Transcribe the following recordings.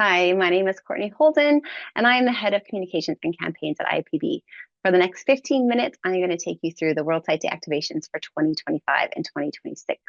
Hi, my name is Courtney Holden, and I am the head of communications and campaigns at IAPB. For the next 15 minutes, I'm going to take you through the World Sight Day activations for 2025 and 2026.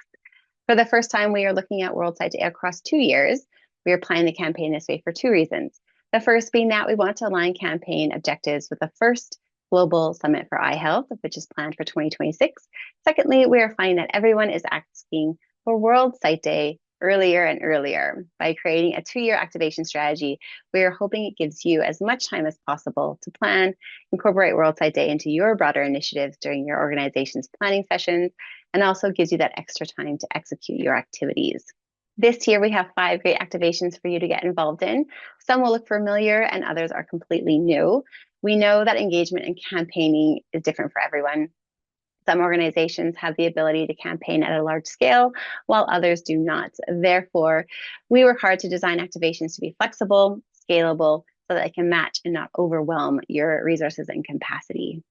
For the first time, we are looking at World Sight Day across 2 years. We are planning the campaign this way for two reasons. The first being that we want to align campaign objectives with the first Global Summit for Eye Health, which is planned for 2026. Secondly, we are finding that everyone is asking for World Sight Day earlier and earlier. By creating a 2-year activation strategy, we are hoping it gives you as much time as possible to plan, incorporate World Sight Day into your broader initiatives during your organization's planning sessions, and also gives you that extra time to execute your activities. This year, we have 5 great activations for you to get involved in. Some will look familiar and others are completely new. We know that engagement and campaigning is different for everyone. Some organizations have the ability to campaign at a large scale, while others do not. Therefore, we work hard to design activations to be flexible, scalable, so that it can match and not overwhelm your resources and capacity.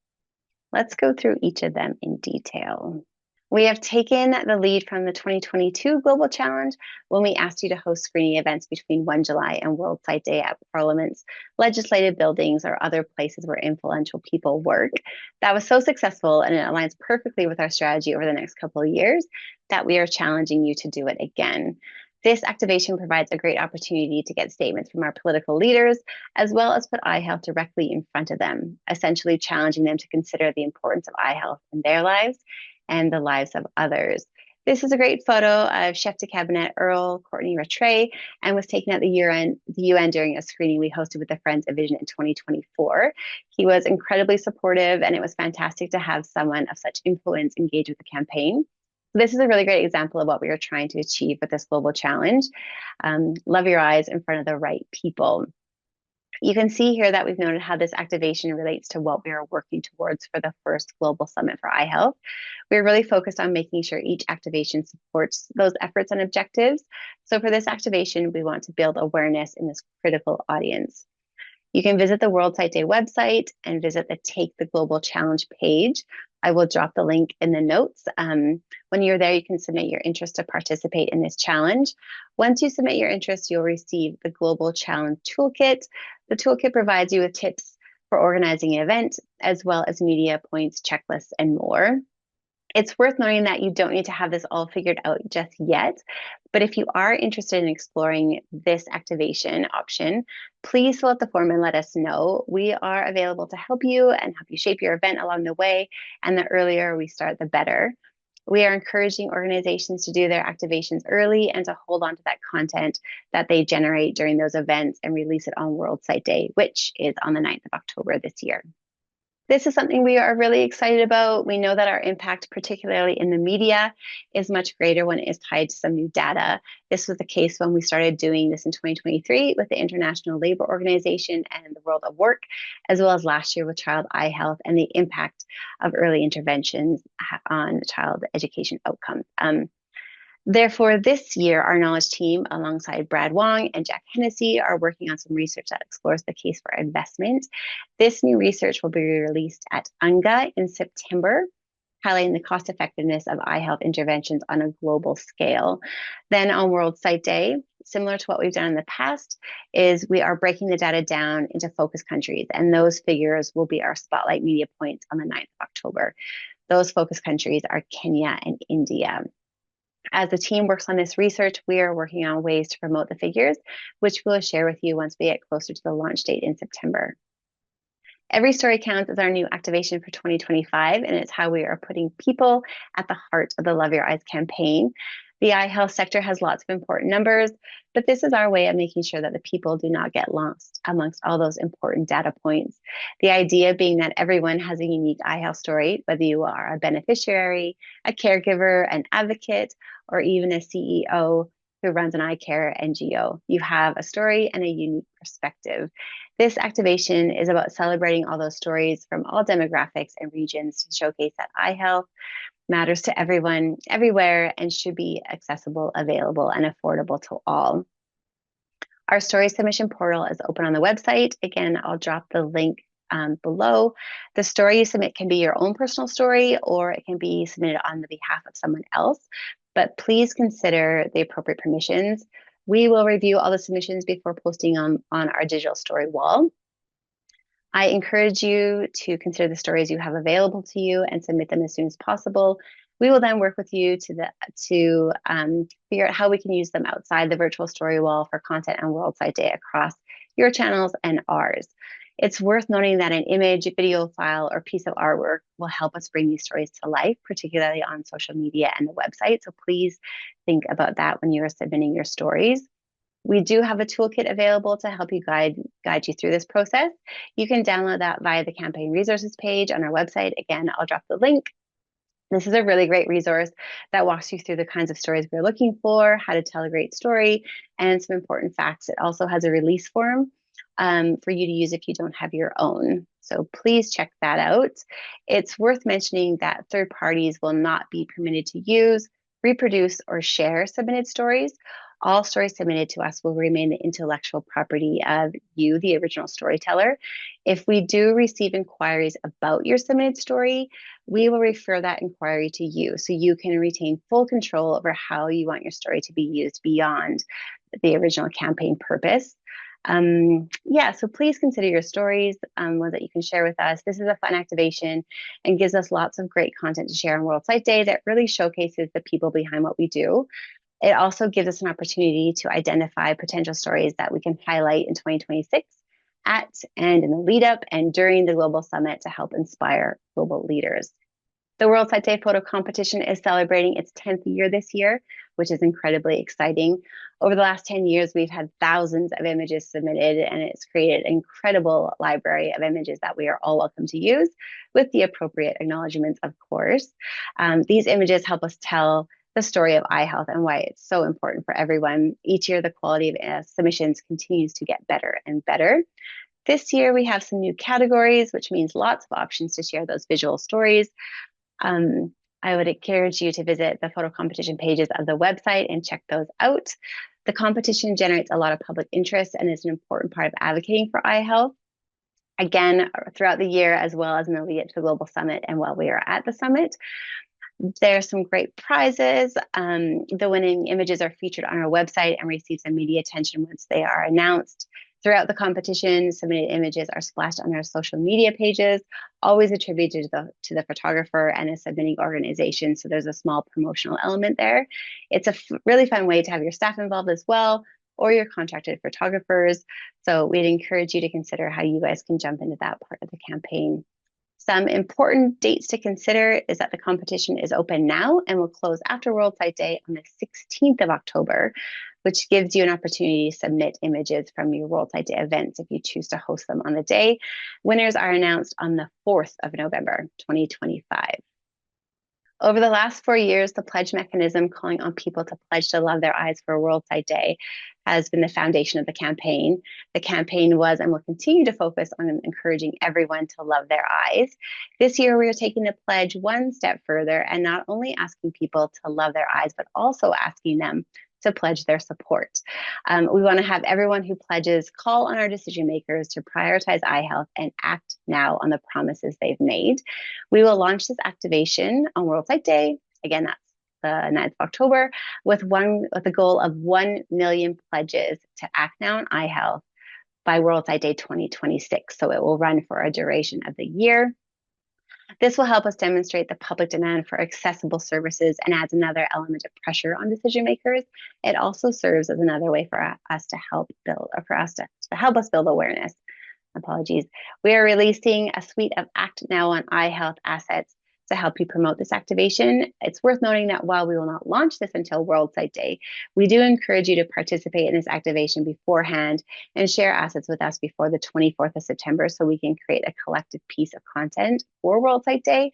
Let's go through each of them in detail. We have taken the lead from the 2022 Global Challenge when we asked you to host screening events between 1 July and World Sight Day at parliaments, legislative buildings, or other places where influential people work. That was so successful, and it aligns perfectly with our strategy over the next couple of years, that we are challenging you to do it again. This activation provides a great opportunity to get statements from our political leaders, as well as put eye health directly in front of them, essentially challenging them to consider the importance of eye health in their lives and the lives of others. This is a great photo of Chef de Cabinet Earl Courtney Rattray, and was taken at the UN during a screening we hosted with the Friends of Vision in 2024. He was incredibly supportive, and it was fantastic to have someone of such influence engage with the campaign. This is a really great example of what we are trying to achieve with this global challenge. Love your eyes in front of the right people. You can see here that we've noted how this activation relates to what we are working towards for the first Global Summit for Eye Health. We're really focused on making sure each activation supports those efforts and objectives. So for this activation, we want to build awareness in this critical audience. You can visit the World Sight Day website and visit the Take the Global Challenge page. I will drop the link in the notes. When you're there, you can submit your interest to participate in this challenge. Once you submit your interest, you'll receive the Global Challenge Toolkit. The toolkit provides you with tips for organizing an event, as well as media points, checklists, and more. It's worth noting that you don't need to have this all figured out just yet, but if you are interested in exploring this activation option, please fill out the form and let us know. We are available to help you and help you shape your event along the way, and the earlier we start, the better. We are encouraging organizations to do their activations early and to hold on to that content that they generate during those events and release it on World Sight Day, which is on the 9th of October this year. This is something we are really excited about. We know that our impact, particularly in the media, is much greater when it is tied to some new data. This was the case when we started doing this in 2023 with the International Labour Organization and the World of Work, as well as last year with child eye health and the impact of early interventions on child education outcomes. Therefore, this year, our knowledge team, alongside Brad Wong and Jack Hennessy, are working on some research that explores the case for investment. This new research will be released at UNGA in September, highlighting the cost effectiveness of eye health interventions on a global scale. Then on World Sight Day, similar to what we've done in the past, is we are breaking the data down into focus countries, and those figures will be our spotlight media points on the 9th of October. Those focus countries are Kenya and India. As the team works on this research, we are working on ways to promote the figures, which we'll share with you once we get closer to the launch date in September. Every Story Counts is our new activation for 2025, and it's how we are putting people at the heart of the Love Your Eyes campaign. The eye health sector has lots of important numbers, but this is our way of making sure that the people do not get lost amongst all those important data points. The idea being that everyone has a unique eye health story, whether you are a beneficiary, a caregiver, an advocate, or even a CEO who runs an eye care NGO. You have a story and a unique perspective. This activation is about celebrating all those stories from all demographics and regions to showcase that eye health matters to everyone, everywhere, and should be accessible, available, and affordable to all. Our story submission portal is open on the website. Again, I'll drop the link below. The story you submit can be your own personal story, or it can be submitted on the behalf of someone else, but please consider the appropriate permissions. We will review all the submissions before posting on our digital story wall. I encourage you to consider the stories you have available to you and submit them as soon as possible. We will then work with you to figure out how we can use them outside the virtual story wall for content on World Sight Day across your channels and ours. It's worth noting that an image, video file, or piece of artwork will help us bring these stories to life, particularly on social media and the website. So please think about that when you're submitting your stories. We do have a toolkit available to help you guide you through this process. You can download that via the campaign resources page on our website. Again, I'll drop the link. This is a really great resource that walks you through the kinds of stories we're looking for, how to tell a great story, and some important facts. It also has a release form for you to use if you don't have your own. So please check that out. It's worth mentioning that third parties will not be permitted to use, reproduce, or share submitted stories. All stories submitted to us will remain the intellectual property of you, the original storyteller. If we do receive inquiries about your submitted story, we will refer that inquiry to you so you can retain full control over how you want your story to be used beyond the original campaign purpose. So please consider your stories, ones that you can share with us. This is a fun activation and gives us lots of great content to share on World Sight Day that really showcases the people behind what we do. It also gives us an opportunity to identify potential stories that we can highlight in 2026 at and in the lead up and during the Global Summit to help inspire global leaders. The World Sight Day photo competition is celebrating its 10th year this year, which is incredibly exciting. Over the last 10 years, we've had thousands of images submitted, and it's created an incredible library of images that we are all welcome to use with the appropriate acknowledgements, of course. These images help us tell the story of eye health and why it's so important for everyone. Each year, the quality of submissions continues to get better and better. This year, we have some new categories, which means lots of options to share those visual stories. I would encourage you to visit the photo competition pages of the website and check those out. The competition generates a lot of public interest and is an important part of advocating for eye health. Again, throughout the year, as well as in the lead up to the Global Summit and while we are at the summit. There's some great prizes. The winning images are featured on our website and receive some media attention once they are announced. Throughout the competition, submitted images are splashed on our social media pages, always attributed to the photographer and a submitting organization. So there's a small promotional element there. It's a really fun way to have your staff involved as well, or your contracted photographers. So we'd encourage you to consider how you guys can jump into that part of the campaign. Some important dates to consider is that the competition is open now and will close after World Sight Day on the 16th of October, which gives you an opportunity to submit images from your World Sight Day events if you choose to host them on the day. Winners are announced on the 4th of November, 2025. Over the last 4 years, the pledge mechanism calling on people to pledge to love their eyes for World Sight Day has been the foundation of the campaign. The campaign was and will continue to focus on encouraging everyone to love their eyes. This year, we are taking the pledge one step further and not only asking people to love their eyes, but also asking them to pledge their support. We want to have everyone who pledges call on our decision makers to prioritize eye health and act now on the promises they've made. We will launch this activation on World Sight Day. Again, that's the 9th of October, with a goal of 1 million pledges to act now on eye health by World Sight Day 2026. So it will run for a duration of the year. This will help us demonstrate the public demand for accessible services and adds another element of pressure on decision makers. It also serves as another way for us to help us build awareness. Apologies. We are releasing a suite of Act Now on Eye Health assets to help you promote this activation. It's worth noting that while we will not launch this until World Sight Day, we do encourage you to participate in this activation beforehand and share assets with us before the 24th of September so we can create a collective piece of content for World Sight Day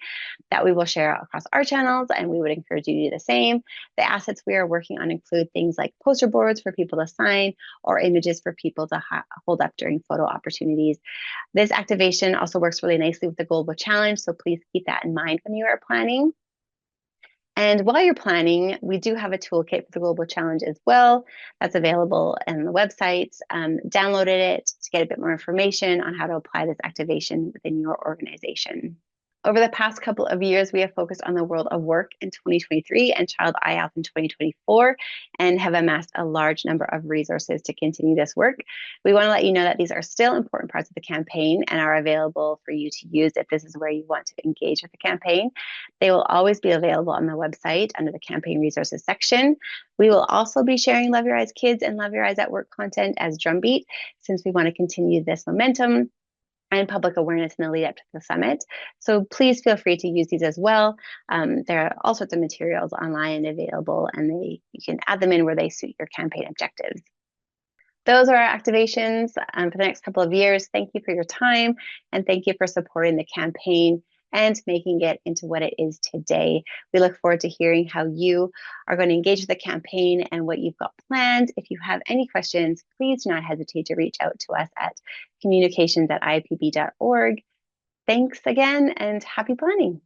that we will share across our channels, and we would encourage you to do the same. The assets we are working on include things like poster boards for people to sign or images for people to hold up during photo opportunities. This activation also works really nicely with the Global Challenge, so please keep that in mind when you are planning. And while you're planning, we do have a toolkit for the Global Challenge as well that's available on the website. Downloaded it to get a bit more information on how to apply this activation within your organization. Over the past couple of years, we have focused on the world of work in 2023 and Child Eye Health in 2024 and have amassed a large number of resources to continue this work. We want to let you know that these are still important parts of the campaign and are available for you to use if this is where you want to engage with the campaign. They will always be available on the website under the campaign resources section. We will also be sharing Love Your Eyes Kids and Love Your Eyes at Work content as Drumbeat, since we want to continue this momentum and public awareness in the lead up to the summit. So please feel free to use these as well. There are all sorts of materials online and available, and you can add them in where they suit your campaign objectives. Those are our activations for the next couple of years. Thank you for your time, and thank you for supporting the campaign and making it into what it is today. We look forward to hearing how you are going to engage with the campaign and what you've got planned. If you have any questions, please do not hesitate to reach out to us at communications@iapb.org. Thanks again, and happy planning.